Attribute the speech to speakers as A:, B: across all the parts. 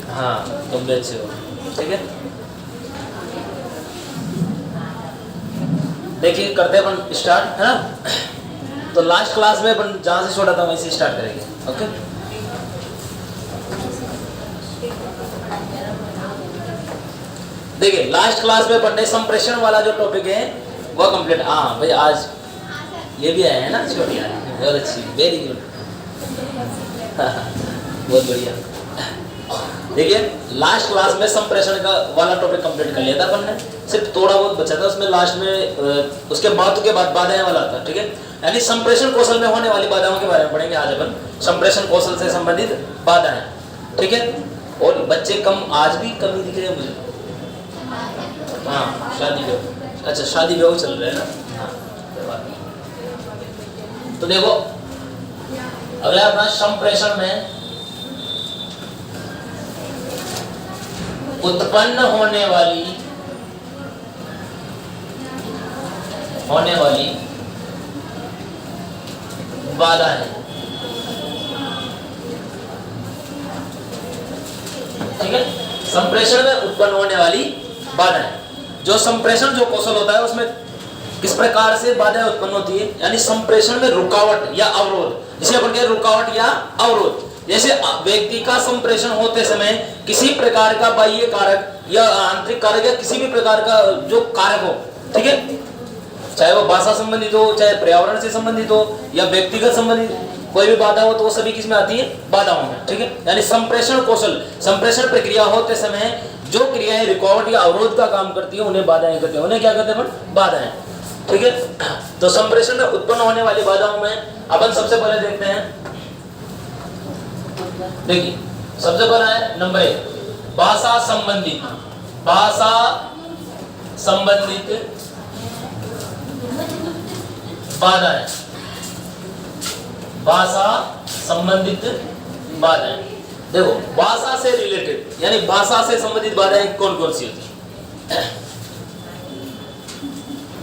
A: हाँ तुम भी अच्छे हो, ठीक है। देखिए करते हैं अपन स्टार्ट, है ना। तो लास्ट क्लास में अपन जहाँ से छोड़ा था वहीं से स्टार्ट करेंगे, ओके। देखिए लास्ट क्लास में पढ़ने संप्रेषण वाला जो टॉपिक है वो कंप्लीट। हाँ भाई आज ये भी आया है ना, छोटी यार, बहुत अच्छी, वेरी गुड। बहुत बढ़िया। देखिए लास्ट क्लास में संप्रेषण का वाला टॉपिक कंप्लीट कर लिया था अपन ने, सिर्फ थोड़ा बहुत बचा था उसमें। लास्ट में उसके महत्व के बाद बाधाएं वाला था, ठीक है। यानी संप्रेषण कौशल में होने वाली बाधाओं के बारे में पढ़ेंगे आज अपन, संप्रेषण कौशल से संबंधित बाधाएं, ठीक है। और बच्चे कम, आज भी कमी दिख रहे हैं मुझे। हाँ शादी ब्याह, अच्छा शादी ब्याह चल रहे हैं ना। हाँ तो देखो अगला अपना संप्रेषण में उत्पन्न होने वाली बाधा है, ठीक है। संप्रेषण में उत्पन्न होने वाली बाधा है। जो संप्रेषण जो कौशल होता है उसमें किस प्रकार से बाधाएं उत्पन्न होती है, यानी संप्रेषण में रुकावट या अवरोध, जिसे अपन कहते हैं रुकावट या अवरोध। जैसे व्यक्ति का संप्रेषण होते समय किसी प्रकार का बाह्य कारक या आंतरिक कारक या किसी भी प्रकार का जो कारक हो, ठीक है, चाहे वो भाषा संबंधित हो, चाहे पर्यावरण से संबंधित हो या व्यक्तिगत संबंधित कोई भी बाधा हो, तो वो सभी किसमें आती है, बाधाओं में, ठीक है। यानी संप्रेषण कौशल, संप्रेषण प्रक्रिया होते समय जो क्रियाएं रुकावट या अवरोध का काम करती है उन्हें बाधाएं कहते हैं। उन्हें क्या कहते हैं, बाधाएं, ठीक है। तो संप्रेषण में उत्पन्न होने वाली बाधाओं में अपन सबसे पहले देखते हैं। देखिए सबसे पहला है नंबर 1 भाषा संबंधित बाधाएं, भाषा संबंधित बाधाएं। देखो भाषा से रिलेटेड यानी भाषा से संबंधित बाधाएं कौन कौन सी होती है।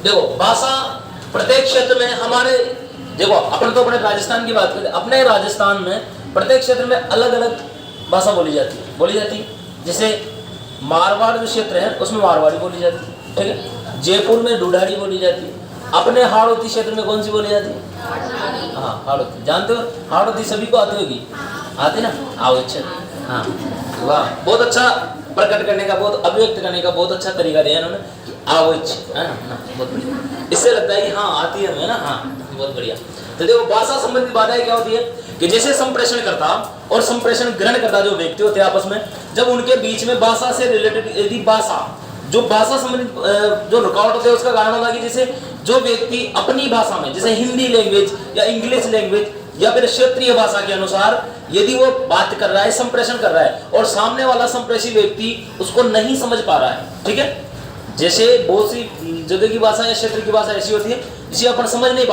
A: देखो भाषा प्रत्येक क्षेत्र में हमारे, देखो अपन तो अपने राजस्थान की बात करें, अपने राजस्थान में प्रत्येक क्षेत्र में अलग अलग भाषा बोली जाती है। जैसे मारवाड़ जो क्षेत्र है उसमें मारवाड़ी बोली जाती है, ठीक है। जयपुर में ढूढ़ाड़ी बोली जाती है। अपने हाड़ौती क्षेत्र में कौन सी बोली जाती है, हाँ हाड़ौती, जानते हो हाड़ौती सभी को आती होगी, आती ना, आओ अच्छा, हाँ वाह, बहुत अच्छा प्रकट करने का, बहुत अभिव्यक्त करने का बहुत अच्छा तरीका दिया इन्होंने, आओ अच्छा, है ना, बहुत बढ़िया। इससे लगता है कि हाँ आती है, ना, हाँ बहुत बढ़िया। तो देखो भाषा संबंधित बाधाएं क्या होती है कि जैसे संप्रेषणकर्ता और संप्रेषण ग्रहणकर्ता जो व्यक्ति होते हैं आपस में, जब उनके बीच में भाषा से रिलेटेड यदि भाषा संबंधित जो रुकावट होते हैं उसका कारण होगा कि जैसे जो व्यक्ति अपनी भाषा में, जैसे हिंदी लैंग्वेज या इंग्लिश लैंग्वेज या फिर क्षेत्रीय भाषा के अनुसार यदि वो बात कर रहा है, संप्रेषण कर रहा है और सामने वाला संप्रेषी व्यक्ति उसको नहीं समझ पा रहा है, ठीक है। जैसे बहुत सी जगह की भाषा या क्षेत्र की भाषा ऐसी होती है जिसे अपन समझ नहीं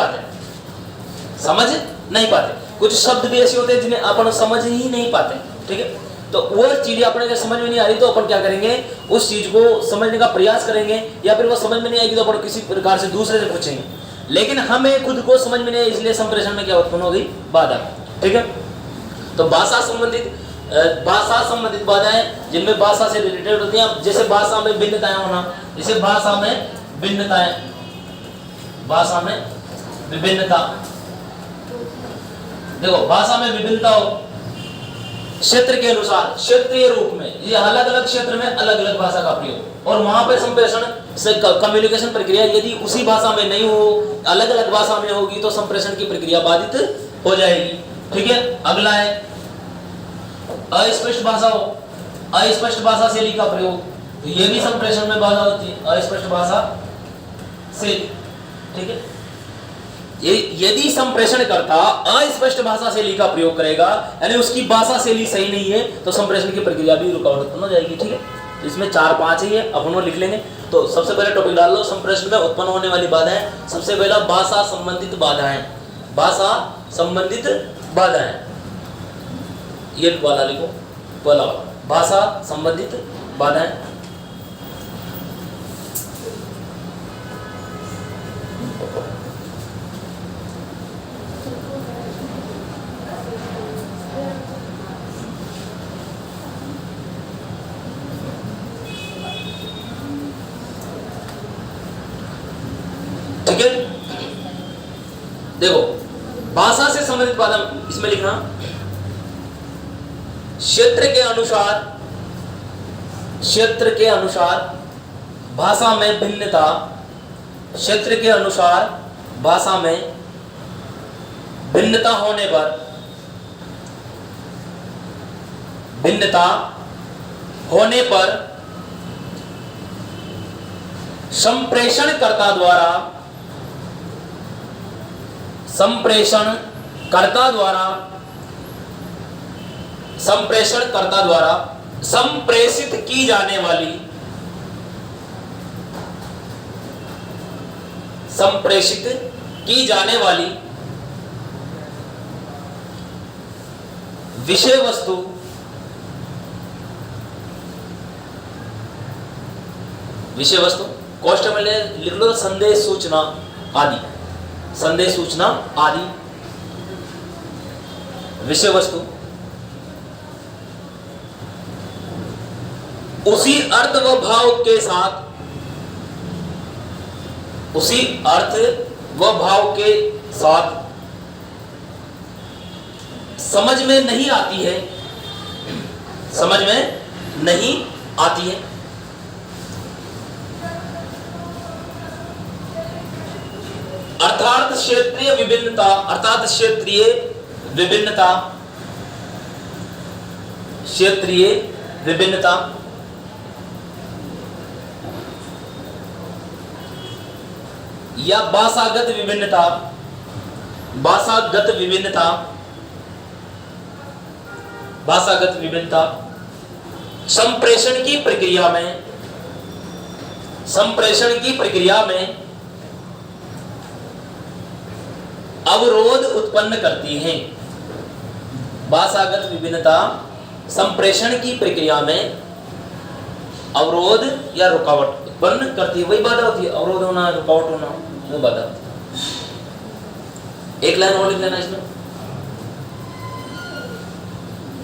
A: पाते, कुछ शब्द भी ऐसे होते हैं जिन्हें अपन समझ ही नहीं पाते, ठीक है। तो वो चीजें अपने अगर समझ में नहीं आ रही तो अपन क्या करेंगे, उस चीज को समझने का प्रयास करेंगे, या फिर वो समझ में नहीं आएगी तो अपन किसी प्रकार से दूसरे से पूछेंगे, लेकिन हमें खुद को समझ में नहीं, इसलिए संप्रेषण में क्या उत्पन्न हो गई, बाधा, ठीक है। तो भाषा संबंधित बाधाएं जिनमें भाषा से रिलेटेड होती हैं, जैसे भाषा में भिन्नताएं होना, जैसे भाषा में विभिन्नता, देखो भाषा में विभिन्नता हो क्षेत्र के अनुसार, क्षेत्रीय रूप में, ये अलग अलग क्षेत्र में अलग अलग भाषा का प्रयोग, और वहां पर संप्रेषण से कम्युनिकेशन प्रक्रिया यदि उसी भाषा में नहीं हो, अलग अलग भाषा में होगी तो संप्रेषण की प्रक्रिया बाधित हो जाएगी, ठीक है। अगला है अस्पष्ट भाषा हो, अस्पष्ट भाषा शैली का प्रयोग, तो ये भी संप्रेषण में बाधा होती है, अस्पष्ट भाषा शैली, ठीक है। यदि संप्रेषण करता अस्पष्ट भाषा शैली का प्रयोग करेगा, यानी उसकी भाषा शैली सही नहीं है, तो संप्रेषण की प्रक्रिया भी रुकावट उत्पन्न हो जाएगी, ठीक है। इसमें 4-5 ही है, अपन वो लिख लेंगे। तो सबसे पहले टॉपिक डाल लो, संप्रेषण में उत्पन्न होने वाली बाधाएं। सबसे पहला भाषा संबंधित बाधाएं, ये वाला लिखो, पहला भाषा संबंधित बाधाएं। देखो भाषा से संबंधित बात हम इसमें लिखना, क्षेत्र के अनुसार भाषा में भिन्नता, क्षेत्र के अनुसार भाषा में भिन्नता होने पर संप्रेषणकर्ता द्वारा संप्रेषित की जाने वाली विषय वस्तु कोष्ठक में लिख लो संदेश सूचना आदि विषय वस्तु उसी अर्थ व भाव के साथ समझ में नहीं आती है अर्थात क्षेत्रीय विभिन्नता या भाषागत विभिन्नता संप्रेषण की प्रक्रिया में अवरोध उत्पन्न करती हैं। भाषागत विभिन्नता संप्रेषण की प्रक्रिया में अवरोध या रुकावट उत्पन्न करती है। वही बाधा होती है, अवरोध होना, रुकावट होना, वो बाधा होती है। एक लाइन और लिख लेना इसमें,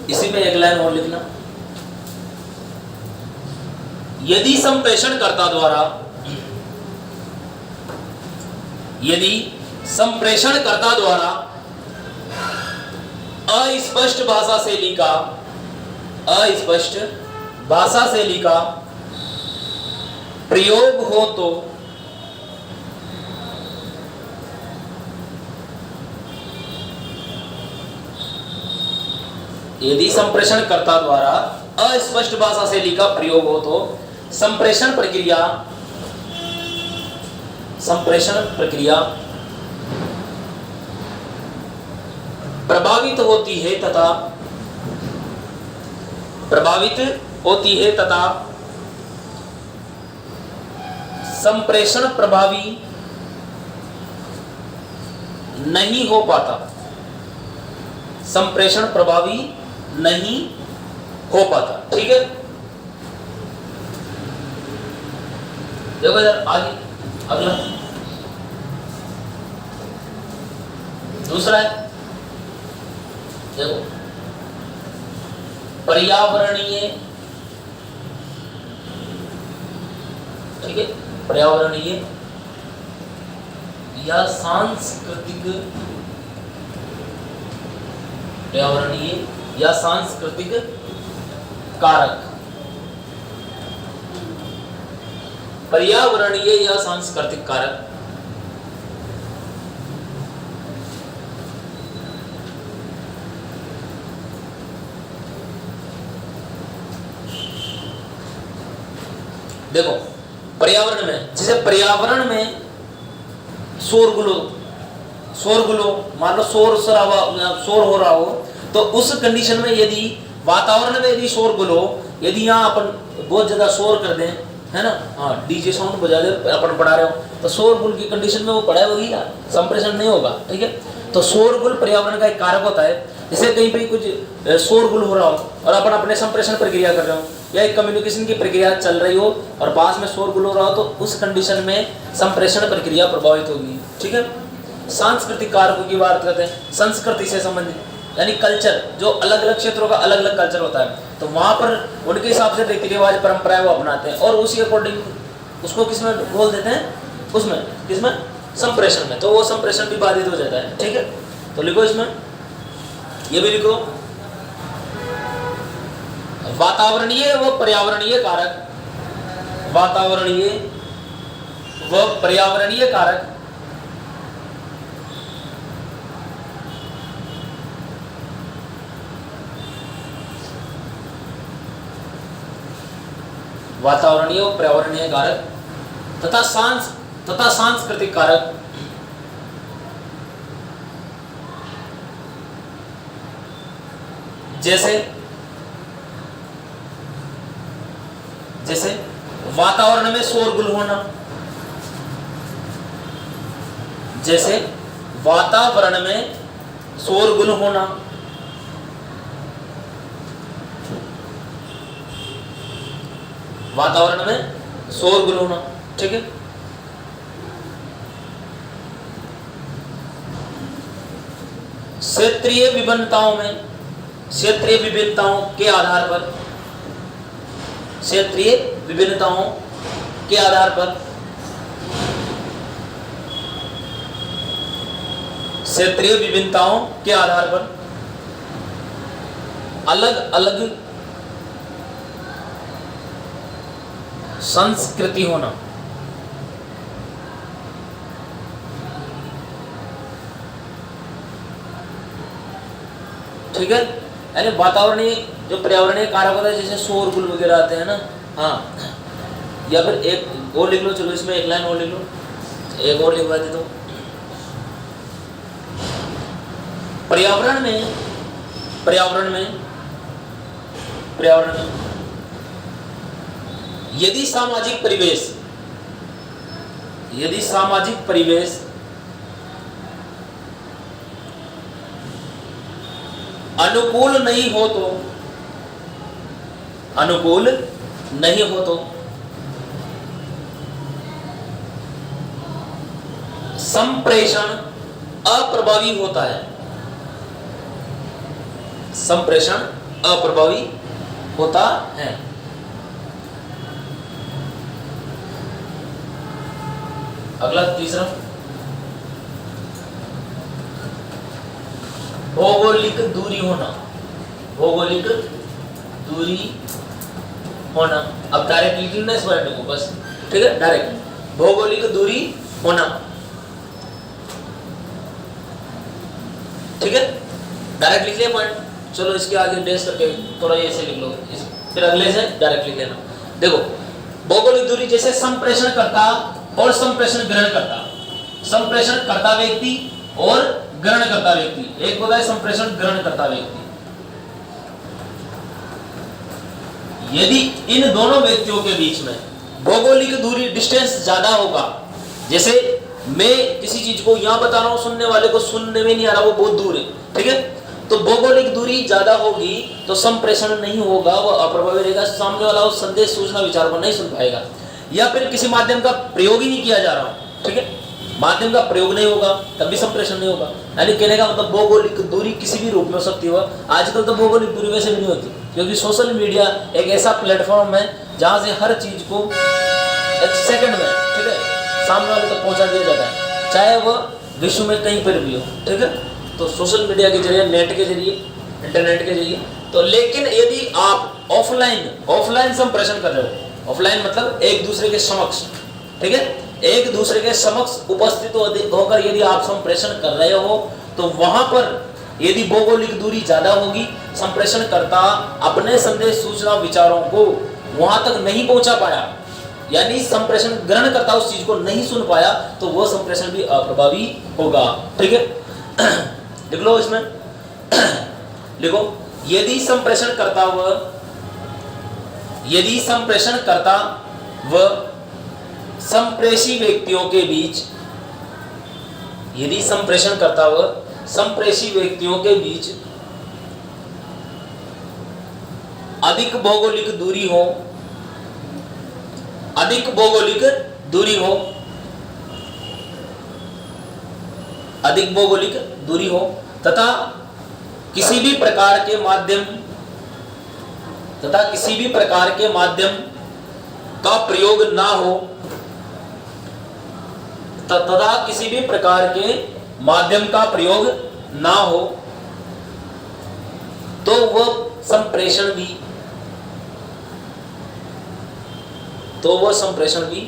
A: इसी में एक लाइन और लिखना। यदि संप्रेषणकर्ता द्वारा अस्पष्ट भाषा शैली का प्रयोग हो तो यदि संप्रेषणकर्ता द्वारा अस्पष्ट भाषा शैली का प्रयोग हो तो संप्रेषण प्रक्रिया प्रभावित होती है तथा संप्रेषण प्रभावी नहीं हो पाता। ठीक है, देखो इधर आगे अगला दूसरा है, देखो पर्यावरणीय, ठीक है, पर्यावरणीय या सांस्कृतिक कारक, पर्यावरणीय या सांस्कृतिक कारक देखो पर्यावरण में, जैसे पर्यावरण में शोरगुलो, मान लो शोर हो रहा हो, तो उस कंडीशन में यदि वातावरण में यदि शोरगुल हो, यदि यहाँ अपन बहुत ज्यादा शोर कर दें, है ना, हाँ डीजे साउंड बजा दे, अपन पढ़ा रहे हो, तो शोरगुल की कंडीशन में वो पढ़ाई होगी या संप्रेषण नहीं होगा। ठीक है, तो शोरगुल पर्यावरण का एक कारक होता है। जैसे कहीं पे कुछ शोरगुल हो रहा हो और अपन अपने संप्रेषण प्रक्रिया कर रहे हो या एक कम्युनिकेशन की प्रक्रिया चल रही हो और पास में शोरगुल हो रहा हो, तो उस कंडीशन में संप्रेषण प्रक्रिया प्रभावित होगी। ठीक है, सांस्कृतिक कारकों की बात करते हैं, संस्कृति से संबंधित यानी कल्चर, जो अलग अलग क्षेत्रों का अलग अलग कल्चर होता है, तो वहाँ पर उनके हिसाब से रीति रिवाज परंपराएं वो अपनाते हैं और उसी अकॉर्डिंग उसको किसमें बोल देते हैं, उसमें किसमें संप्रेषण में, तो वो संप्रेषण भी बाधित हो जाता है। ठीक है, तो लिखो इसमें, ये भी लिखो, वातावरणीय व पर्यावरणीय कारक, वातावरणीय व पर्यावरणीय कारक वातावरणीय और पर्यावरणीय कारक तथा सांस्कृतिक कारक जैसे वातावरण में शोरगुल होना, जैसे वातावरण में शोरगुल होना, वातावरण में शोरगुल होना। ठीक है, क्षेत्रीय विभिन्नताओं में, क्षेत्रीय विभिन्नताओं के आधार पर, क्षेत्रीय विभिन्नताओं के आधार पर, क्षेत्रीय विभिन्नताओं के आधार पर अलग अलग संस्कृति होना। ठीक है, यानी वातावरणीय जो पर्यावरणीय कारक होता है, जैसे शोरगुल वगैरह आते हैं ना, हाँ, या फिर एक और लिख लो, चलो इसमें एक लाइन और लिख लो, एक और लिखवा दे दो। पर्यावरण में यदि सामाजिक परिवेश अनुकूल नहीं हो तो संप्रेषण अप्रभावी होता है, संप्रेषण अप्रभावी होता है। अगला तीसरा, भौगोलिक दूरी होना, भौगोलिक दूरी होना। अब डायरेक्ट लिख लेना इस वर्ड को बस, ठीक है, डायरेक्ट भौगोलिक दूरी होना। ठीक है, डायरेक्ट लिख लिया पॉइंट। चलो इसके आगे डेस करके थोड़ा ऐसे लिख लो, फिर अगले से डायरेक्ट लिख लेना। देखो, भौगोलिक दूरी जैसे संप्रेषण करता और संप्रेषण ग्रहण करता, संप्रेषण करता व्यक्ति और ग्रहण करता व्यक्ति, एक होता है संप्रेषण ग्रहण करता व्यक्ति। यदि इन दोनों व्यक्तियों के बीच में भौगोलिक दूरी डिस्टेंस ज्यादा होगा, जैसे मैं किसी चीज को यहां बता रहा हूं, सुनने वाले को सुनने में नहीं आ रहा, वो बहुत दूर है, ठीक है, तो भौगोलिक दूरी ज्यादा होगी तो संप्रेषण नहीं होगा, वो अप्रभावी रहेगा, सामने वाला उस संदेश सूचना विचार को नहीं सुन पाएगा। या फिर किसी माध्यम का प्रयोग ही नहीं किया जा रहा, ठीक है, माध्यम का प्रयोग नहीं होगा तब भी संप्रेषण नहीं होगा। यानी कहने का मतलब भौगोलिक दूरी किसी भी रूप में हो सकती है। आजकल तो भौगोलिक दूरी वैसे भी नहीं होती, क्योंकि सोशल मीडिया एक ऐसा प्लेटफॉर्म है जहां से हर चीज को एक सेकंड में, ठीक है, सामने वाले तक पहुंचा दिया जाता है, चाहे वह विश्व में कहीं पर भी हो, ठीक है। तो सोशल मीडिया के जरिए, नेट के जरिए, इंटरनेट के जरिए। तो लेकिन यदि आप ऑफलाइन संप्रेषण कर रहे हो, ऑफलाइन मतलब एक दूसरे के समक्ष, ठीक है, एक दूसरे के समक्ष उपस्थित होकर यदि आप संप्रेषण कर रहे हो, तो वहां पर यदि भौगोलिक दूरी ज्यादा होगी, संप्रेषण करता अपने संदेश सूचना विचारों को वहां तक नहीं पहुंचा पाया, यानी संप्रेषण ग्रहण करता उस चीज को नहीं सुन पाया, तो वह संप्रेषण भी अप्रभावी होगा, ठीक है। लिख लो इसमें, लिखो, यदि संप्रेषण करता व संप्रेषी व्यक्तियों के बीच, यदि संप्रेषण करता व संप्रेषी व्यक्तियों के बीच अधिक भौगोलिक दूरी हो, अधिक भौगोलिक दूरी हो, अधिक भौगोलिक दूरी हो तथा किसी भी प्रकार के माध्यम का प्रयोग ना हो, तथा किसी भी प्रकार के माध्यम का प्रयोग ना हो तो वह संप्रेषण भी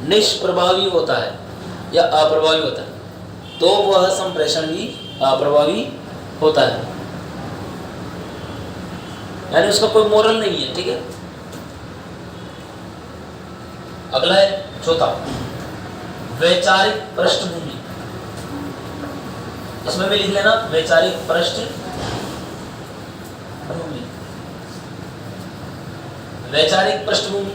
A: निष्प्रभावी होता है या अप्रभावी होता है। तो वह संप्रेषण भी अप्रभावी होता है, यानी उसका कोई मोरल नहीं है। ठीक है, अगला है चौथा, वैचारिक पृष्ठभूमि। इसमें भी लिख लेना वैचारिक पृष्ठभूमि। वैचारिक पृष्ठभूमि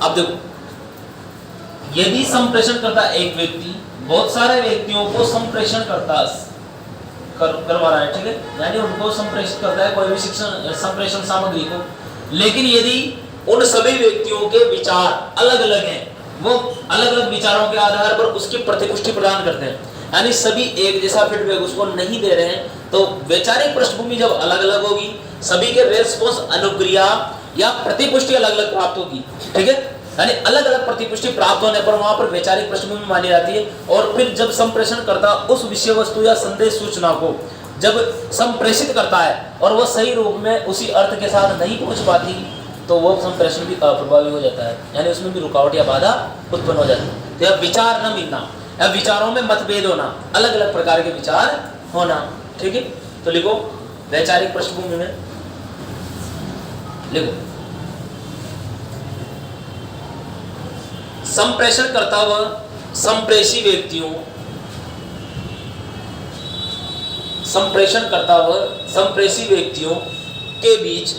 A: अब देखो, यदि संप्रेषण करता एक व्यक्ति बहुत सारे व्यक्तियों को संप्रेषण करवा रहा है, ठीक है, यानी उनको संप्रेषित करता है कोई भी शिक्षण संप्रेषण सामग्री को, लेकिन यदि उन सभी व्यक्तियों के विचार अलग अलग हैं, वो अलग अलग विचारों के आधार पर उसकी प्रतिपुष्टि प्रदान करते हैं, यानी सभी एक जैसा फीडबैक उसको नहीं दे रहे हैं, तो वैचारिक पृष्ठभूमि जब अलग अलग होगी, सभी के रेस्पॉन्स अनुक्रिया या प्रतिपुष्टि अलग अलग प्राप्त होगी। ठीक है, यानी अलग अलग प्रतिपुष्टि प्राप्त होने पर वहां पर वैचारिक पृष्ठभूमि मानी जाती है। और फिर जब संप्रेषण करता उस विषय वस्तु या संदेश सूचना को जब संप्रेषित करता है और वह सही रूप में उसी अर्थ के साथ नहीं पहुंच पाती, तो वह संप्रेषण भी अप्रभावी हो जाता है, यानी उसमें भी रुकावट या बाधा उत्पन्न हो जाती है। तो यह विचार न मिलना या विचारों में मतभेद होना, अलग अलग प्रकार के विचार होना। ठीक है, तो लिखो वैचारिक पृष्ठभूमि में लिखो, संप्रेषण करता वह संप्रेषी व्यक्तियों, संप्रेषण करता वह संप्रेषी व्यक्तियों के बीच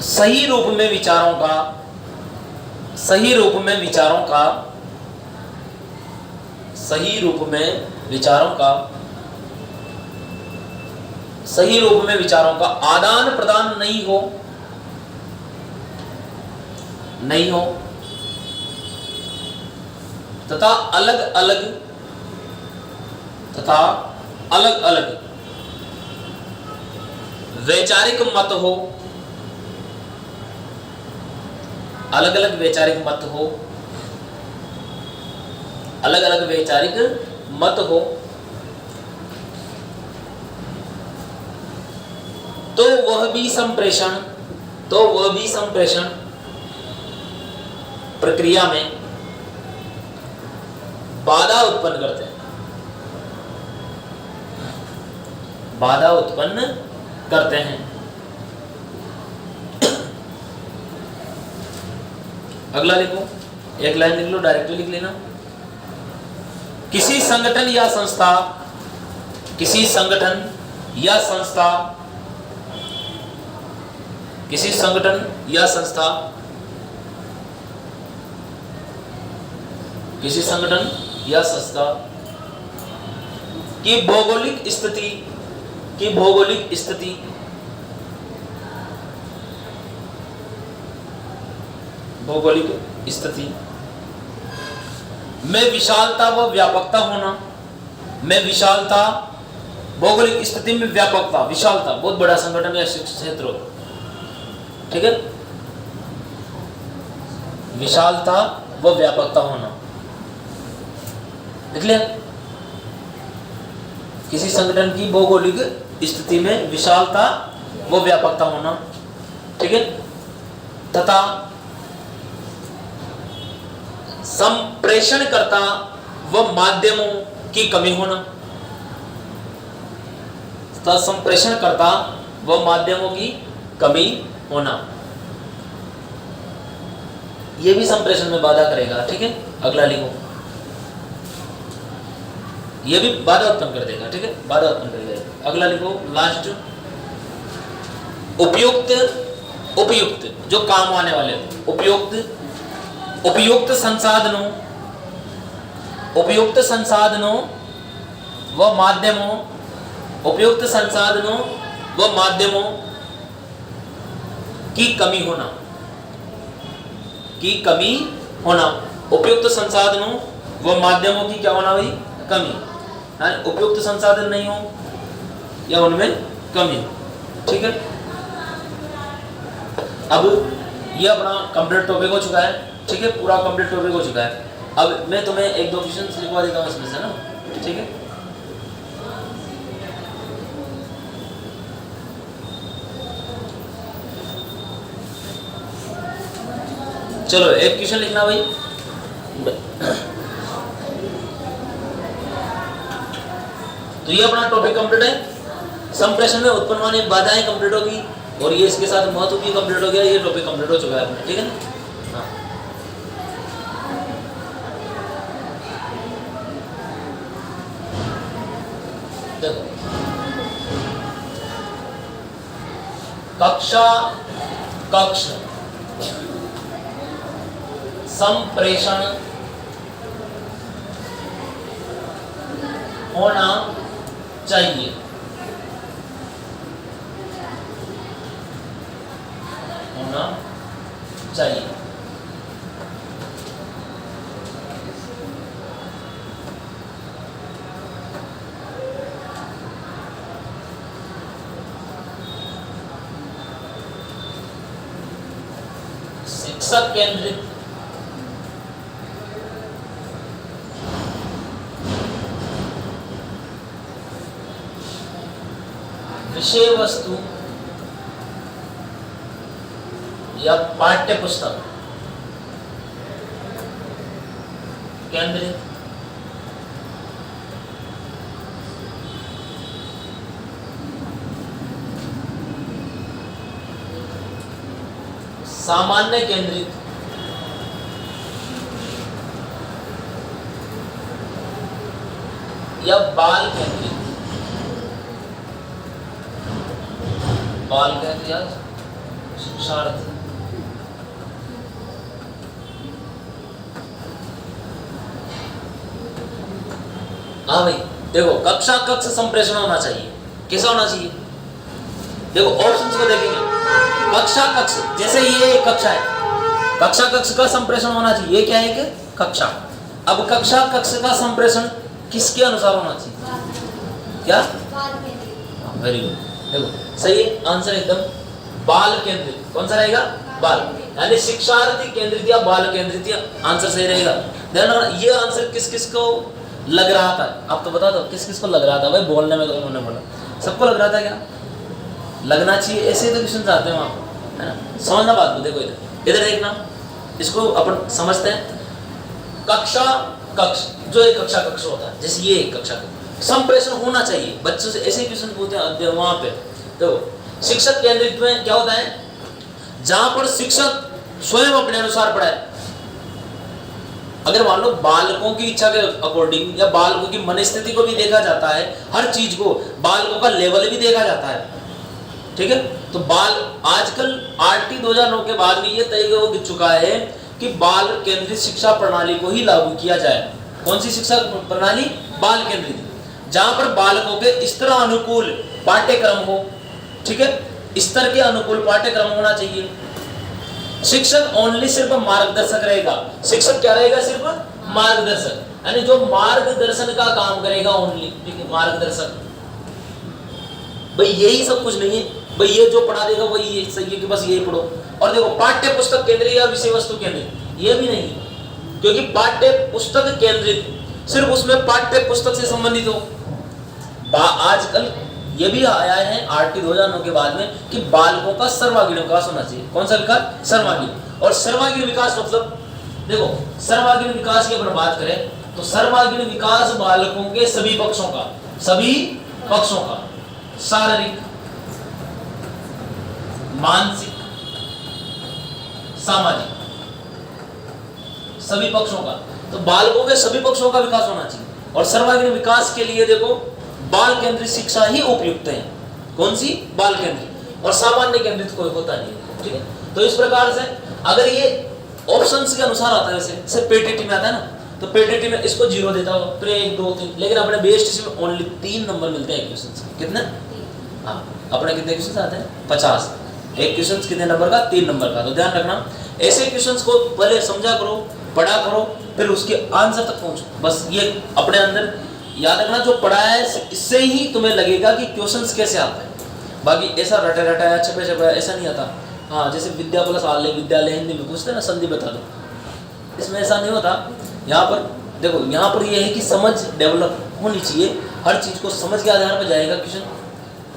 A: सही रूप में विचारों का सही रूप में विचारों का आदान प्रदान नहीं हो तथा अलग अलग वैचारिक मत हो, अलग अलग वैचारिक मत हो तो वह भी संप्रेषण प्रक्रिया में बाधा उत्पन्न करते हैं। अगला लिखो, एक लाइन लिख लो, डायरेक्टली लिख लेना। किसी संगठन या संस्था की भौगोलिक स्थिति में विशालता व व्यापकता होना, भौगोलिक स्थिति में व्यापकता, विशालता, बहुत बड़ा संगठन या क्षेत्र हो, ठीक है, विशालता व व्यापकता होना, देख लिया। किसी संगठन की भौगोलिक स्थिति में विशालता व व्यापकता होना, ठीक है, तथा संप्रेषणकर्ता व माध्यमों की कमी होना, तथा संप्रेषणकर्ता व माध्यमों की कमी होना, यह भी संप्रेषण में बाधा करेगा। ठीक है, अगला लिखो, यह भी बाधा उत्पन्न कर देगा। ठीक है, बाधा उत्पन्न करेगा। अगला लिखो, लास्ट, उपयुक्त जो काम आने वाले, उपयुक्त संसाधनों व माध्यमों की कमी होना, उपयुक्त संसाधनों व माध्यमों की क्या होना भाई, कमी, यानी उपयुक्त संसाधन नहीं हो या उनमें कमी हो। ठीक है, अब ये अपना कंप्लीट टॉपिक हो चुका है। ठीक है, पूरा कंप्लीट टॉपिक हो चुका है। अब मैं तुम्हें एक दो क्वेश्चन लिखवा देता हूँ इसमें से ना। ठीक है, चलो एक क्वेश्चन लिखना भाई। तो ये अपना टॉपिक कंप्लीट है। संप्रेषण में उत्पन्न होने बाधाएं कंप्लीट होगी और ये इसके साथ महत्व भी कंप्लीट हो गया। ये टॉपिक कंप्लीट हो चुका है अपना। ठीक है ना। हाँ, देखो कक्षा कक्ष संप्रेषण होना चाहिए। होना चाहिए। शिक्षक केंद्रित विषय वस्तु या पाठ्य पुस्तक केंद्रित सामान्य केंद्रित या बाल केंद्रित बाल कहते हैं शिक्षार्थी हाँ भाई देखो कक्षा कक्ष संप्रेषण होना चाहिए। कैसा होना चाहिए? देखो ऑप्शंस को देखेंगे। कक्षा कक्ष जैसे ये एक कक्षा है, कक्षा कक्ष का संप्रेषण होना चाहिए। ये क्या है कि कक्षा। अब कक्षा कक्ष का संप्रेषण किसके अनुसार होना चाहिए? क्या? Very good. देखो सही है आंसर एकदम बाल केंद्रित। कौन सा रहेगा? बाल, यानी शिक्षार्थी केंद्रित या बाल केंद्रित या आंसर सही रहेगा। ध्यान ये आंसर किस किस को लग रहा था? आप तो बता दो किस किस को लग रहा था? भाई बोलने में तो उन्होंने बोला सबको लग रहा था। क्या लगना चाहिए? ऐसे तो क्वेश्चन आते हैं वहां पर, है ना। समझना बात को। देखो इधर देखना, इसको अपन समझते हैं। कक्षा कक्ष जो एक कक्षा कक्ष होता है, जैसे ये एक कक्षा कक्ष संप्रेषण होना चाहिए। बच्चों से ऐसे क्वेश्चन पूछते हैं वहां पे। तो शिक्षक केंद्रित में क्या होता है? जहां पर शिक्षक स्वयं अपने अनुसार पढ़ाए। अगर मान लो बालकों की इच्छा के अकॉर्डिंग या बालकों की मनस्थिति को भी देखा जाता है, हर चीज को बालकों का लेवल भी देखा जाता है। ठीक है, तो बाल आजकल आरटी 2009 के बाद में ये तय हो चुका है कि बाल केंद्रित शिक्षा प्रणाली को ही लागू किया जाए। कौन सी शिक्षा प्रणाली? बाल केंद्रित, जहां पर बालकों के स्तर अनुकूल पाठ्यक्रम हो। ठीक है, स्तर के अनुकूल पाठ्यक्रम होना चाहिए। शिक्षक ओनली सिर्फ मार्गदर्शक रहेगा। शिक्षक क्या रहेगा? सिर्फ मार्गदर्शक, यानी जो मार्गदर्शन का काम करेगा ओनली। ठीक है, मार्गदर्शक। भाई यही सब कुछ नहीं है भाई, ये जो पढ़ा देगा वही ये सही है कि बस यही पढ़ो। और देखो पाठ्य पुस्तक केंद्रित या विषय वस्तु केंद्रित, ये भी नहीं, क्योंकि पाठ्य पुस्तक केंद्रित सिर्फ उसमें पाठ्य पुस्तक से संबंधित हो। आजकल ये भी आया है आरटी 2009 के बाद में कि बालकों का सर्वांगीण विकास होना चाहिए। कौन सा विकास? सर्वांगीण। और सर्वांगीण विकास मतलब देखो सर्वांगीण विकास की अपन बात करें तो सर्वांगीण विकास बालकों के सभी पक्षों का शारीरिक, मानसिक, सामाजिक, सभी पक्षों का। तो बालकों के सभी पक्षों का विकास होना चाहिए। और सर्वांगीण विकास के लिए देखो बाल केंद्रित शिक्षा ही उपयुक्त है। कौन सी? बाल केंद्रित। और सामान्य केंद्रित कोई होता नहीं। ठीक है, तो इस प्रकार से अगर ये ऑप्शंस के अनुसार आता है, वैसे पेटीटी में आता है ना, तो पेटीटी में इसको 0 देता हो, फिर 1 2 3, लेकिन अपने बेस्ट में ओनली 3 नंबर मिलते हैं क्वेश्चन से। कितने? हाँ, अपने कितने क्वेश्चन आते हैं? 50। एक क्वेश्चन कितने नंबर का? 3 नंबर का। तो ध्यान रखना ऐसे क्वेश्चंस को पहले समझा करो, पढ़ा करो, फिर उसके आंसर तक पहुंचो। बस ये अपने अंदर याद रखना जो पढ़ा है इससे ही तुम्हें लगेगा कि क्वेश्चंस कैसे आते हैं, बाकी ऐसा रटा रटा छपे छपे ऐसा नहीं आता। हाँ, जैसे विद्या प्लस आलय विद्यालय हिंदी में पूछते हैं ना, संधि बता दो, इसमें ऐसा नहीं होता। यहाँ पर देखो, यहाँ पर ये है कि समझ डेवलप होनी चाहिए, हर चीज़ को समझ के आधार पर जाएगा क्वेश्चन।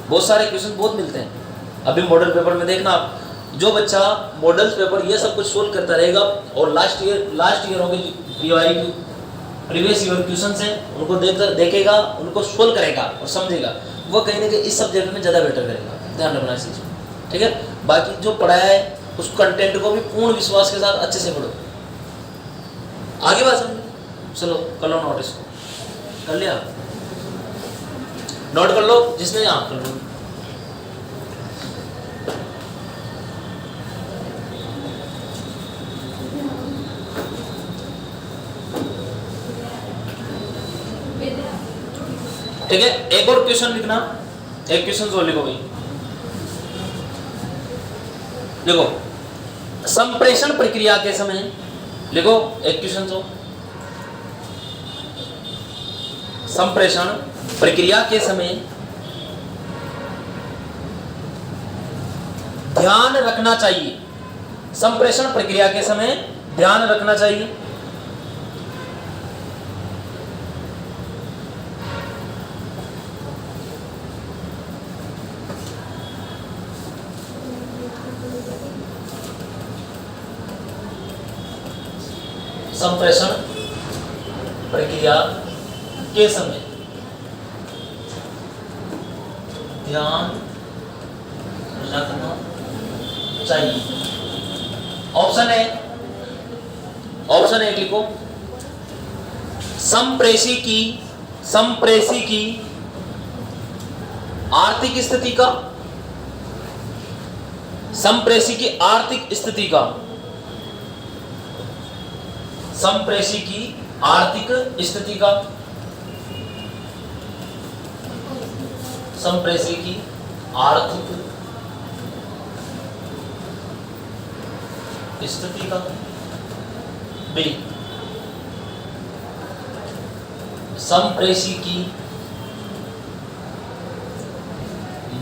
A: बहुत सारे क्वेश्चन बहुत मिलते हैं। अभी मॉडल पेपर में देखना आप, जो बच्चा मॉडल पेपर ये सब कुछ सोल्व करता रहेगा और लास्ट ईयरों के प्रीवियस ईयर क्वेश्चन हैं उनको देखेगा, उनको सोल्व करेगा और समझेगा, वो कहीं ना कहीं इस सब्जेक्ट में ज़्यादा बेटर करेगा। ध्यान रखना इस चीज़, ठीक है। बाकी जो पढ़ाया है उस कंटेंट को भी पूर्ण विश्वास के साथ अच्छे से पढ़ो। आगे बात समझो, चलो कर लो नोट, इसको कर लिया, नोट कर लो, जिसने यहाँ कर लो। ठीक है, एक और क्वेश्चन लिखना, एक क्वेश्चन और लिखो भाई। देखो, संप्रेषण प्रक्रिया के समय, लिखो एक क्वेश्चन तो, संप्रेषण प्रक्रिया के समय ध्यान रखना चाहिए, संप्रेषण प्रक्रिया के समय ध्यान रखना चाहिए। संप्रेषण प्रक्रिया के समय ध्यान रखना चाहिए। ऑप्शन है, ऑप्शन एक लिखो, संप्रेषी की आर्थिक स्थिति का, संप्रेषी की आर्थिक स्थिति का, संप्रेषी की आर्थिक स्थिति का, संप्रेषी की आर्थिक स्थिति का। बी, संप्रेषी की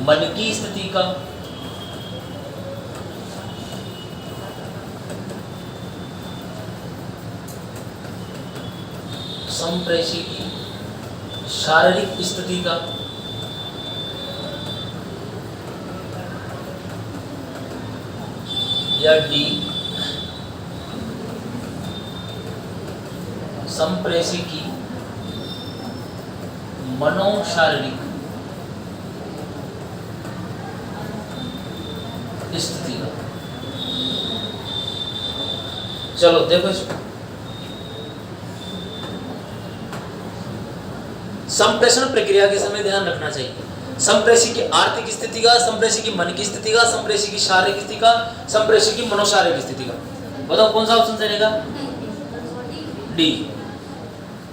A: मन की स्थिति का, संप्रेषी की शारीरिक स्थिति का, या डी, संप्रेषी की मनोशारीरिक स्थिति का। चलो देखो इसको, संप्रेषण प्रक्रिया के समय ध्यान रखना चाहिए, संप्रेषी की आर्थिक स्थिति का, संप्रेषी की मन की स्थिति का, संप्रेषी की शारीरिक स्थिति का, संप्रेषी की मनोशारीरिक स्थिति का। बताओ कौन सा ऑप्शन सही रहेगा? डी,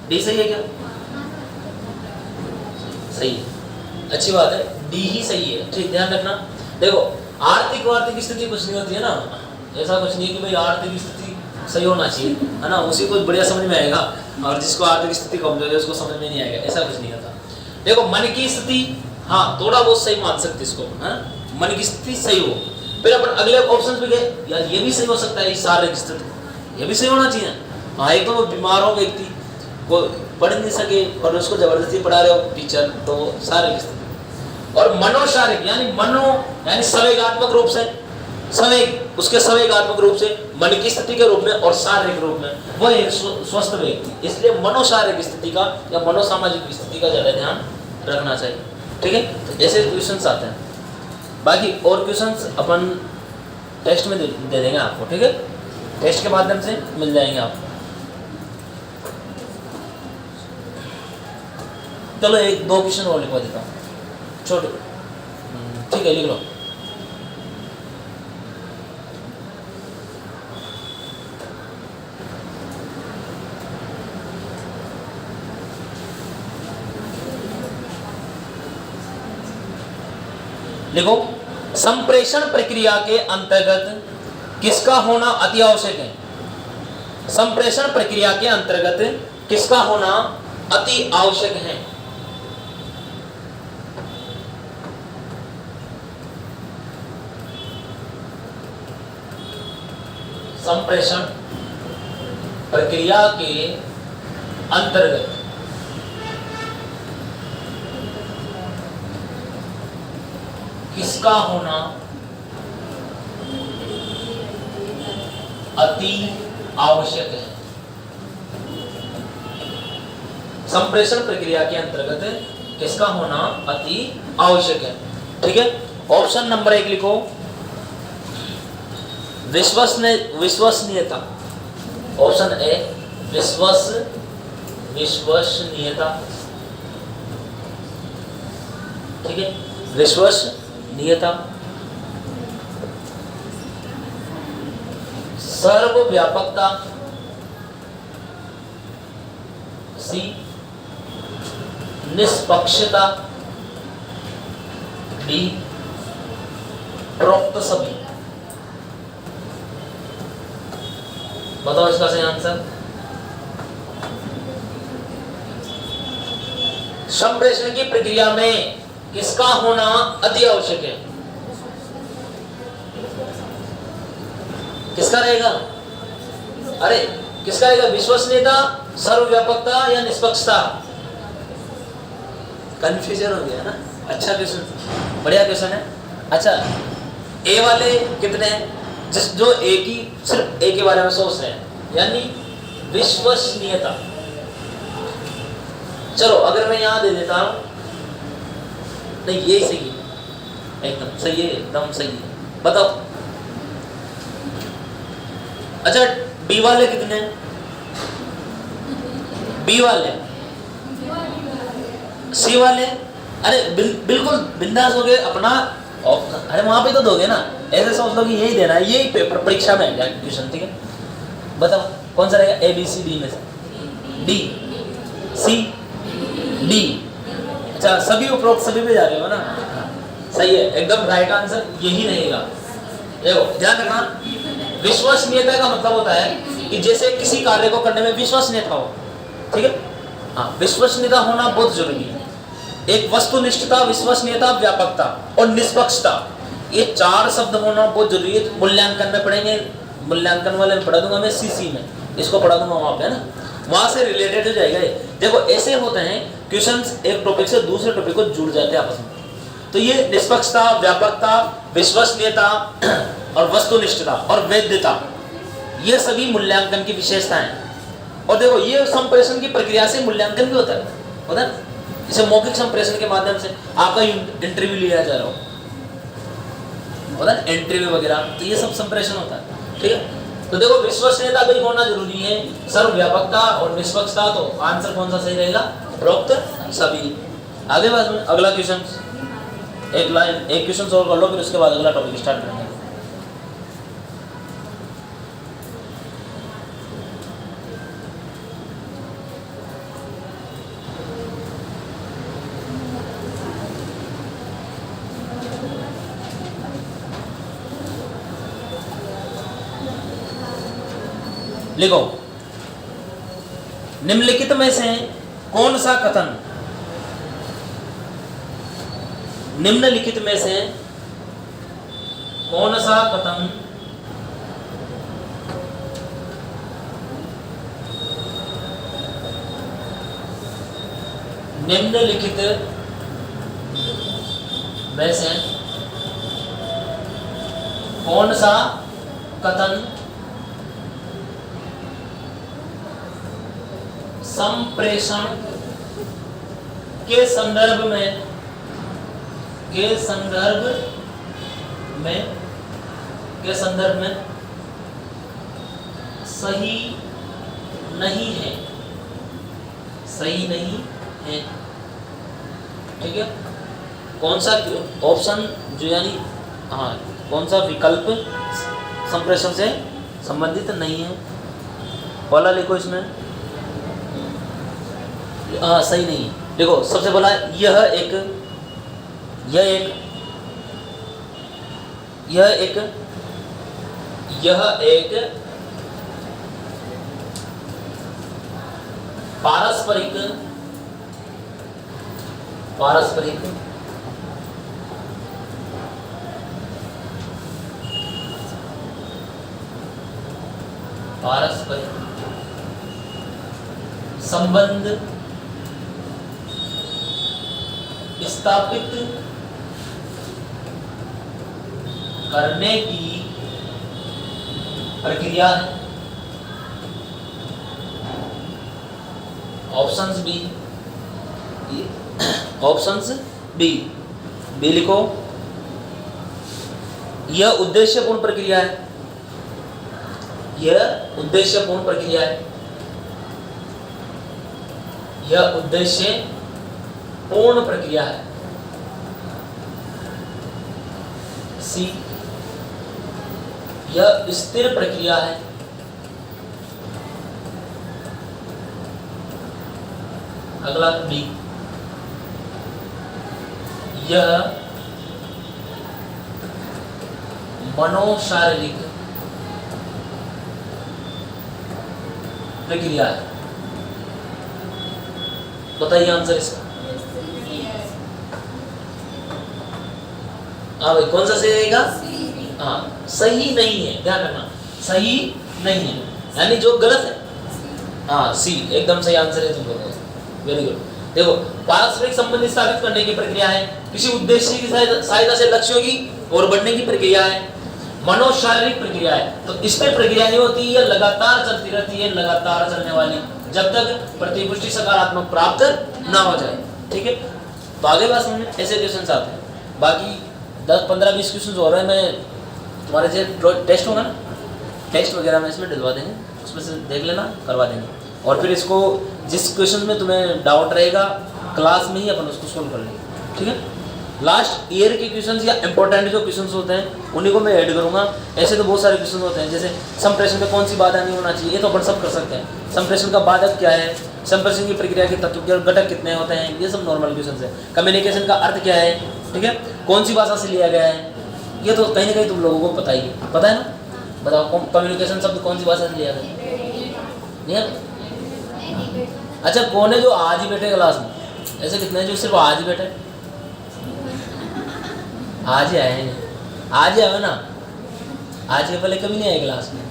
A: डी सही है क्या? सही है, अच्छी बात है, डी ही सही है। ठीक, ध्यान रखना। देखो, आर्थिक स्थिति कुछ नहीं होती है ना, ऐसा कुछ नहीं है कि भाई आर्थिक स्थिति सही होना चाहिए, है ना, उसी को बढ़िया समझ में आएगा, और जिसको आर्थिक स्थिति कमजोर है उसको समझ में नहीं आएगा, ऐसा कुछ नहीं होता। देखो, मन की स्थिति, हाँ थोड़ा बहुत सही मान सकते इसको, है, मन की स्थिति सही हो। फिर अपन अगले ऑप्शन पे गए, यार ये भी सही हो सकता है, शारीरिक स्थिति ये भी सही होना चाहिए। हाँ, एक तो वो बीमार हो व्यक्ति, को पढ़ नहीं सके और उसको जबरदस्ती पढ़ा रहे हो टीचर, तो शारीरिक स्थिति। और मनोशारीरिक यानी संवेगात्मक रूप से, उसके संवेगात्मक रूप से, मन की स्थिति के रूप में और शारीरिक रूप में, वो एक स्वस्थ व्यक्ति। इसलिए मनोशारीरिक स्थिति का या मनोसामाजिक स्थिति का ज्यादा ध्यान रखना चाहिए। ठीक है, तो ऐसे क्वेश्चंस आते हैं। बाकी और क्वेश्चंस अपन टेस्ट में दे देंगे आपको, ठीक है, टेस्ट के माध्यम से मिल जाएंगे आपको। चलो एक दो क्वेश्चन और लिखवा देता हूँ छोटे, ठीक है, लिख लो। लिखो, संप्रेषण प्रक्रिया के अंतर्गत किसका होना अति आवश्यक है? संप्रेषण प्रक्रिया के अंतर्गत किसका होना अति आवश्यक हैं। संप्रेषण प्रक्रिया के अंतर्गत किसका होना अति आवश्यक है। संप्रेषण प्रक्रिया के अंतर्गत किसका होना अति आवश्यक है। ठीक है, ऑप्शन नंबर 1 लिखो, विश्वसनीयता। ऑप्शन ए विश्वसनीयता। ठीक है, विश्वसनीयता। सर्वव्यापकता, सी निष्पक्षता, डी प्रोक्त सभी। बताओ इसका सही आंसर। संप्रेषण की प्रक्रिया में किसका होना अति आवश्यक है? किसका रहेगा? अरे किसका रहेगा? विश्वसनीयता, सर्वव्यापकता या निष्पक्षता? कंफ्यूजन हो गया ना। अच्छा क्वेश्चन, बढ़िया क्वेश्चन है। अच्छा, ए वाले कितने हैं? जो ए की सिर्फ ए के बारे में सोच रहे हैं, यानी विश्वसनीयता। चलो अगर मैं यहां दे देता हूं, नहीं ये सही है, एकदम सही है, एकदम सही है। बताओ। अच्छा, बी वाले कितने हैं? बी वाले, सी वाले, अरे बिल्कुल बिंदास हो गए अपना। अरे वहां पे तो दोगे ना, ऐसे सोच लो कि यही देना है, यही पेपर परीक्षा में है क्वेश्चन। ठीक है, बताओ कौन सा रहेगा? ए बी सी डी में से डी, सी, डी। अच्छा, सभी उपरोक्त सभी पे जा रहे हो ना? सही है, एकदम राइट आंसर यही रहेगा। देखो ध्यान रखना, विश्वसनीयता का मतलब होता है कि जैसे किसी कार्य को करने में विश्वसनीयता हो। ठीक है, हाँ, विश्वसनीयता होना बहुत जरूरी है। एक वस्तुनिष्ठता, विश्वसनीयता, व्यापकता और निष्पक्षता, ये 4 शब्द होना बहुत जरूरी है। मूल्यांकन में पढ़ेंगे, मूल्यांकन वाले में पढ़ा दूंगा मैं, सीसी में इसको पढ़ा दूंगा वहां पे, है ना, वहां से रिलेटेड हो जाएगा। देखो ऐसे होते हैं क्वेश्चंस, एक टॉपिक से दूसरे टॉपिक को जुड़ जाते हैं आपस में। तो ये निष्पक्षता, व्यापकता, विश्वसनीयता और वस्तुनिष्ठता और वैधता, ये सभी मूल्यांकन की विशेषताएं हैं। और देखो ये संप्रेषण की प्रक्रिया से मूल्यांकन भी होता है ना। इसे मौखिक संप्रेषण के माध्यम से आपका इंटरव्यू लिया जा रहा हो, इंटरव्यू वगैरह, तो ये सब संप्रेषण होता है। ठीक है, तो देखो विश्वसनीयता भी होना जरूरी है, सर्वव्यापकता और निष्पक्षता। तो आंसर कौन सा सही रहेगा? उपरोक्त सभी। आगे बात में अगला क्वेश्चन, एक क्वेश्चन सॉल्व कर लो, फिर उसके बाद अगला टॉपिक स्टार्ट करेंगे। लिखो, निम्नलिखित में से कौन सा कथन, निम्नलिखित में से कौन सा कथन निम्नलिखित में से कौन सा कथन संप्रेषण के संदर्भ में सही नहीं है, सही नहीं है। ठीक है, कौन सा ऑप्शन जो यानी हाँ कौन सा विकल्प संप्रेषण से संबंधित नहीं है वाला लिखो इसमें। हाँ सही नहीं। देखो सबसे पहला यह एक पारस्परिक पारस्परिक संबंध स्थापित करने की प्रक्रिया है। ऑप्शंस बी लिखो। यह उद्देश्यपूर्ण प्रक्रिया है। यह उद्देश्यपूर्ण प्रक्रिया है। यह उद्देश्यपूर्ण प्रक्रिया है। सी, यह स्थिर प्रक्रिया है। अगला बी, यह मनोशारीरिक प्रक्रिया है। बताइए आंसर इसका। हाँ भाई, कौन सा सही रहेगा? हाँ, सही नहीं है, ध्यान रखना, सही नहीं है, यानी जो गलत है। हाँ, सी एकदम सही आंसर है तुम लोगों का। Very good. देखो, पारस्परिक संबंध स्थापित करने की प्रक्रिया है, किसी उद्देश्य की सहायता से लक्ष्यों की ओर बढ़ने की प्रक्रिया है, मनोशारीरिक प्रक्रिया है। तो स्थिर प्रक्रिया नहीं होती, यह लगातार चलती रहती है, लगातार चलने वाली, जब तक प्रतिपुष्टि सकारात्मक प्राप्त ना हो जाए। ठीक है, तो आगे बात समझ, ऐसे क्वेश्चन आते हैं। बाकी 10, 15, 20 क्वेश्चन हो रहे हैं। मैं तुम्हारे जो टेस्ट होगा ना, टेस्ट वगैरह में इसमें डलवा देंगे, उसमें से देख लेना, करवा देंगे। और फिर इसको जिस क्वेश्चन में तुम्हें डाउट रहेगा क्लास में ही अपन उसको सोल्व कर लेंगे। ठीक है, लास्ट ईयर के क्वेश्चंस या इंपॉर्टेंट जो क्वेश्चंस होते हैं उन्हीं को मैं ऐड करूंगा। ऐसे तो बहुत सारे क्वेश्चन होते हैं, जैसे संप्रेषण में कौन सी बाधा नहीं होना चाहिए, ये तो अपन सब कर सकते हैं। संप्रेषण का बाधक क्या है, संप्रेषण की प्रक्रिया के तत्व और घटक कितने होते हैं, ये सब नॉर्मल क्वेश्चन है। कम्युनिकेशन का अर्थ क्या है, ठीक है, कौन सी भाषा से लिया गया है, ये तो कहीं ना कहीं तुम लोगों को पता ही है, पता है ना। बताओ, कम्युनिकेशन शब्द कौन सी भाषा से लिया गया? अच्छा, कौन है जो आज ही बैठे क्लास में? ऐसे कितने हैं जो सिर्फ आज ही बैठे? आज ही आए हैं, आज ही आए ना, आज के पहले कभी नहीं आए क्लास में,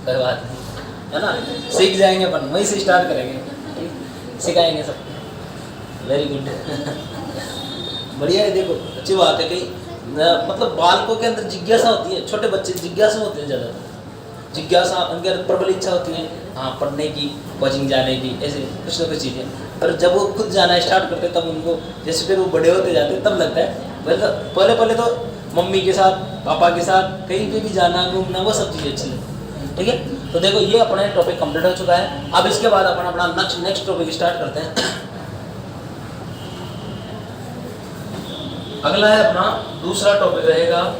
A: कोई बात नहीं, है ना। सीख जाएंगे अपन, वहीं से स्टार्ट करेंगे, सिखाएंगे सब। Very good. बढ़िया है। देखो, अच्छी बात है। कहीं मतलब बालकों के अंदर जिज्ञासा होती है, छोटे बच्चे जिज्ञासु होते हैं ज़्यादा, जिज्ञासा उनके अंदर प्रबल इच्छा होती है, हाँ, पढ़ने की, कोचिंग जाने की, ऐसे कुछ ना कुछ चीज़ें। पर जब वो खुद जाना स्टार्ट करते तब उनको, जैसे फिर वो बड़े होते जाते तब लगता है। पहले तो मम्मी के साथ, पापा के साथ कहीं पे भी जाना, घूमना, वो सब चीज़ें अच्छी लगती। ठीक है, तो देखो ये अपना टॉपिक कंप्लीट हो चुका है। अब इसके बाद अपन अपना नेक्स्ट टॉपिक स्टार्ट करते हैं। अगला है अपना दूसरा टॉपिक रहेगा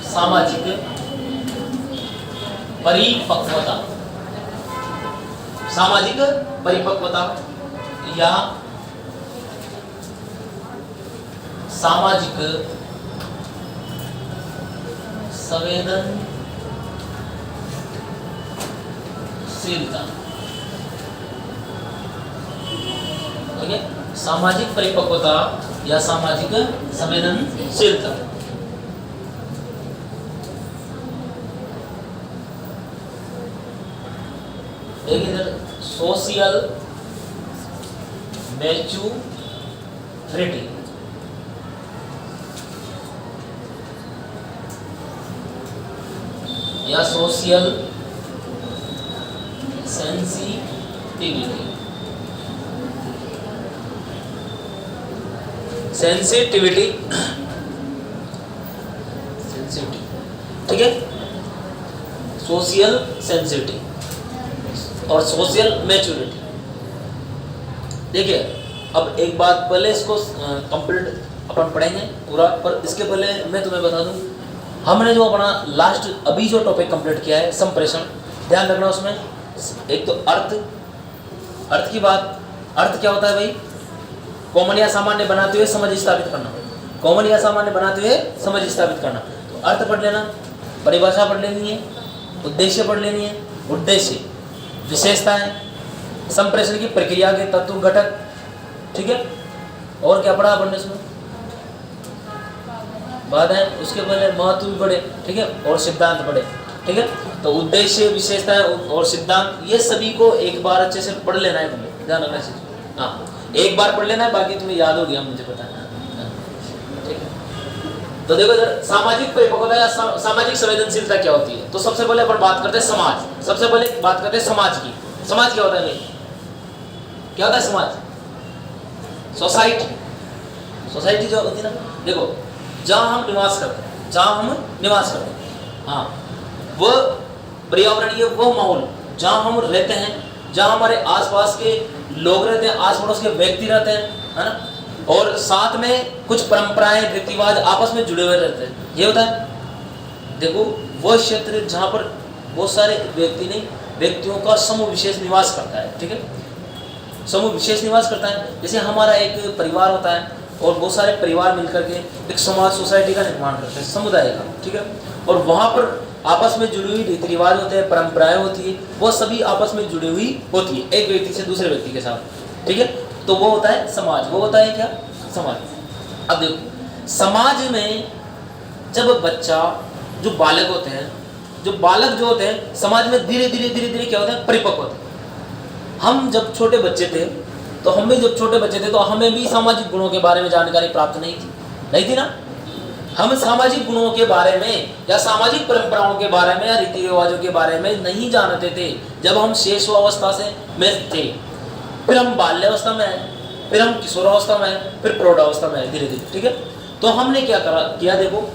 A: सामाजिक परिपक्वता। सामाजिक परिपक्वता या सामाजिक संवेदनशीलता। ओके, सामाजिक परिपक्वता या सामाजिक संवेदनशीलता। इधर सोशल मैच्योरिटी या सोशल सेंसिटिविटी। सेंसिटिविटी, ठीक है, सोशल सेंसिटिविटी और सोशल मैच्योरिटी। देखिए, अब एक बात, पहले इसको कंप्लीट अपन पढ़ेंगे पूरा, पर इसके पहले मैं तुम्हें बता दूं, हमने जो अपना लास्ट अभी जो टॉपिक कंप्लीट किया है संप्रेषण, ध्यान रखना उसमें एक तो अर्थ की बात। अर्थ क्या होता है भाई? कॉमन या सामान्य बनाते हुए समझ स्थापित करना। कॉमन या सामान्य बनाते हुए समझ स्थापित करना। तो अर्थ पढ़ लेना, परिभाषा पढ़ लेनी है, उद्देश्य पढ़ लेनी है, उद्देश्य, विशेषताएं, संप्रेषण की प्रक्रिया के तत्व घटक, ठीक है। और क्या पढ़ा पढ़ने इसमें, बाधाएं, उसके पहले महत्व भी पढ़े, ठीक है, और सिद्धांत पढ़े, ठीक है। तो उद्देश्य, विशेषताएं और सिद्धांत, ये सभी को एक बार अच्छे से पढ़ लेना है तुम्हें, ध्यान रखना चाहिए। हाँ, एक बार पढ़ लेना है, बाकी तुम्हें याद हो गया मुझे पता है, ठीक है। तो देखो इधर सामाजिक परिपक्वता या सामाजिक संवेदनशीलता क्या होती है। तो सबसे पहले अपन बात करते हैं समाज, सबसे पहले बात करते हैं समाज की। समाज क्या होता है भाई, क्या होता है समाज? सोसाइटी, सोसाइटी जो होती है ना, देखो जहाँ हम निवास करते हैं, जहाँ हम निवास करते हैं, हाँ, वो पर्यावरणीय वो माहौल जहाँ हम रहते हैं, जहाँ हमारे आसपास के लोग रहते हैं, आस पड़ोस के व्यक्ति रहते हैं, है ना, और साथ में कुछ परंपराएं, रीति रिवाज आपस में जुड़े हुए रहते हैं, ये होता है। देखो वो क्षेत्र जहाँ पर बहुत सारे व्यक्ति नहीं, व्यक्तियों का समूह विशेष निवास करता है, ठीक है, समूह विशेष निवास करता है। जैसे हमारा एक परिवार होता है और बहुत सारे परिवार मिलकर के एक समाज, सोसाइटी का निर्माण करते हैं, समुदाय का, ठीक है। और वहाँ पर आपस में जुड़ी हुई रीति रिवाज होते हैं, परंपराएं होती है, वो सभी आपस में जुड़ी हुई होती है एक व्यक्ति से दूसरे व्यक्ति के साथ, ठीक है। तो वो होता है समाज, वो होता है क्या, समाज। अब देखो समाज में जब बच्चा, जो बालक होते हैं, जो बालक जो होते हैं समाज में धीरे धीरे क्या होता है, परिपक्व होते हैं। हम जब छोटे बच्चे थे तो हम भी जब छोटे बच्चे थे तो हमें भी सामाजिक गुणों के बारे में जानकारी प्राप्त नहीं थी ना। हम सामाजिक गुणों के बारे में या सामाजिक परंपराओं के बारे में या रीति रिवाजों के बारे में नहीं जानते थे जब हम शेषवावस्था से में थे। फिर हम बाल्यावस्था में आए, फिर हम किशोरावस्था में आए, फिर प्रौढ़ावस्था में आए, धीरे धीरे, ठीक है। तो हमने क्या किया, देखो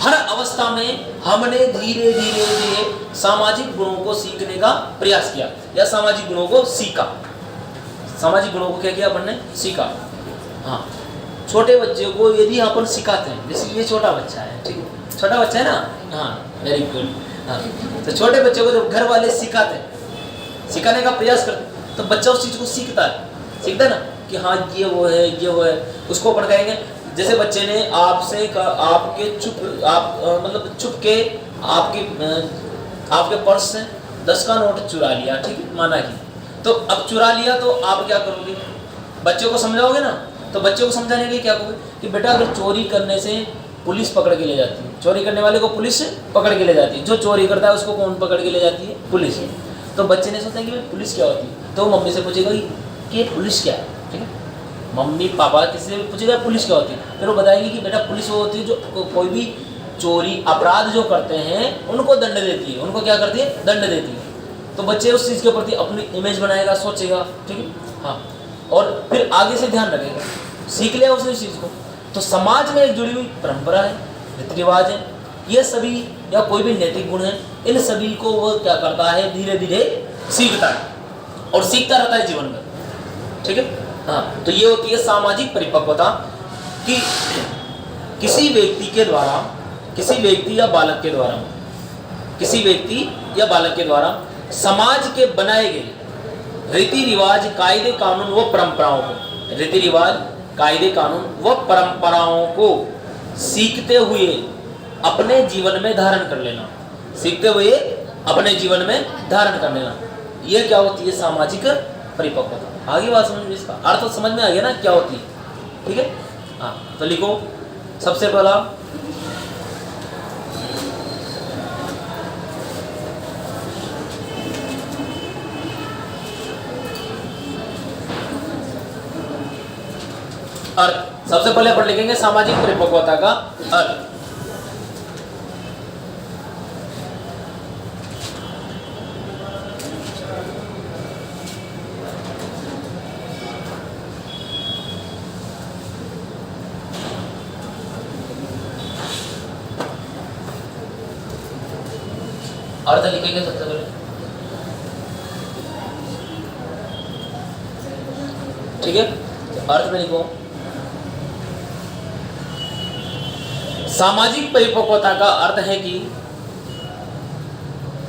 A: हर अवस्था में हमने धीरे धीरे सामाजिक गुणों को सीखने का प्रयास किया या सामाजिक गुणों को सीखा। सामाजिक गुणों को क्या किया अपन ने, सीखा। हाँ, छोटे बच्चे को यदि अपन सिखाते हैं, जैसे ये छोटा बच्चा है, ठीक है, छोटा बच्चा है ना, हाँ वेरी गुड, हाँ, तो छोटे बच्चे को जब घर वाले सिखाते हैं, सिखाने का प्रयास करते हैं, तो बच्चा उस चीज़ को सीखता है ना कि हाँ ये वो है, उसको अपन कहेंगे। जैसे बच्चे ने आपसे आपके मतलब चुप के आपके पर्स से 10 का नोट चुरा लिया, ठीक है, माना कि, तो अब चुरा लिया तो आप क्या करोगे, बच्चे को समझाओगे ना। तो बच्चे को समझाने के लिए क्या कहोगे कि बेटा अगर चोरी करने से पुलिस पकड़ के ले जाती है, चोरी करने वाले को पुलिस पकड़ के ले जाती है, जो चोरी करता है उसको कौन पकड़ के ले जाती है, पुलिस। तो बच्चे ने सोचा कि भाई पुलिस क्या होती है, तो मम्मी से पूछेगा कि पुलिस क्या है, ठीक है, मम्मी पापा किसी से पूछेगा पुलिस क्या होती है, फिर वो बताएगी कि बेटा पुलिस वो होती है जो कोई भी चोरी अपराध जो करते हैं उनको दंड देती है, उनको क्या करती है, दंड देती है। तो बच्चे उस चीज़ के प्रति अपनी इमेज बनाएगा, सोचेगा, ठीक है, हाँ, और फिर आगे से ध्यान रखेगा, सीख लिया उसने इस चीज़ को। तो समाज में एक जुड़ी हुई परंपरा है, रीति रिवाज है, ये सभी या कोई भी नैतिक गुण है, इन सभी को वो क्या करता है, धीरे धीरे सीखता है और सीखता रहता है जीवन में, ठीक है, हाँ। तो ये होती है सामाजिक परिपक्वता कि किसी व्यक्ति के द्वारा, किसी व्यक्ति या बालक के द्वारा, किसी व्यक्ति या बालक के द्वारा समाज के बनाए गए रीति रिवाज, कायदे कानून व परंपराओं को, रीति रिवाज, कायदे कानून व परंपराओं को सीखते हुए अपने जीवन में धारण कर लेना, सीखते हुए अपने जीवन में धारण कर लेना, ये क्या होती है, सामाजिक परिपक्वता। आगे बात समझ में, इसका अर्थ समझ में आ गया ना क्या होती है, ठीक है, हाँ। तो लिखो सबसे पहला अर्थ, सबसे पहले अपन लिखेंगे सामाजिक परिपक्वता का अर्थ। अर्थ लिखेंगे सबसे पहले, ठीक है। तो अर्थ में लिखो सामाजिक परिपक्वता का अर्थ है कि,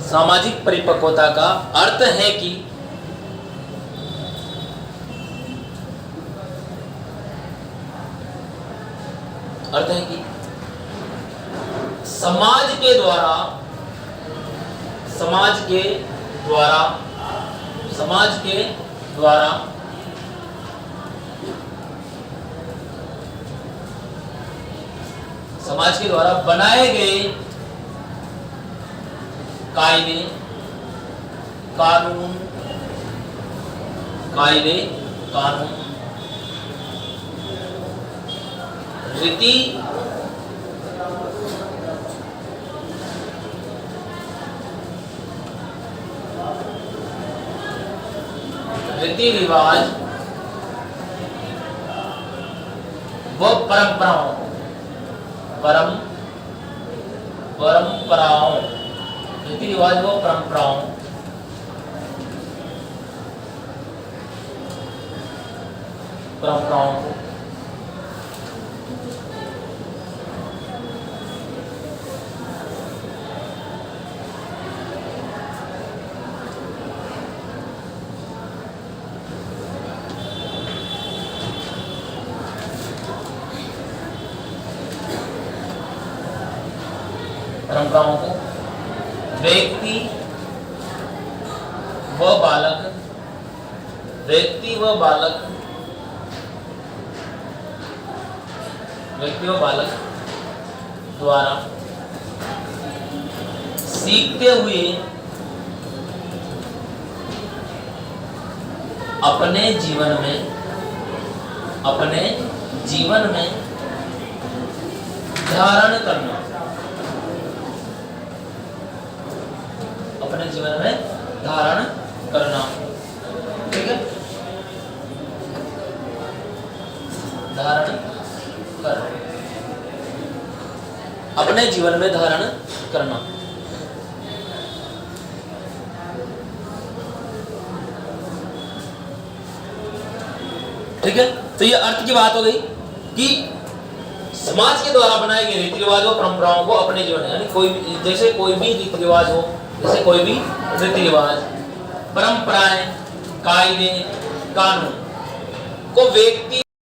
A: सामाजिक परिपक्वता का अर्थ है कि समाज के द्वारा समाज के द्वारा बनाए गए कायदे कानून रीति रिवाज व परंपराओं रीति रिवाज व परंपराओं को व्यक्ति व बालक द्वारा सीखते हुए अपने जीवन में धारण करना, ठीक है, अपने जीवन में धारण करना। ठीक है, तो ये अर्थ की बात हो गई कि समाज के द्वारा बनाए गए रीति रिवाज और परंपराओं को अपने जीवन में, यानी कोई भी रीति रिवाज हो, जैसे कोई भी रीति रिवाज, परंपराएं, कायदे, कानून को व्यक्ति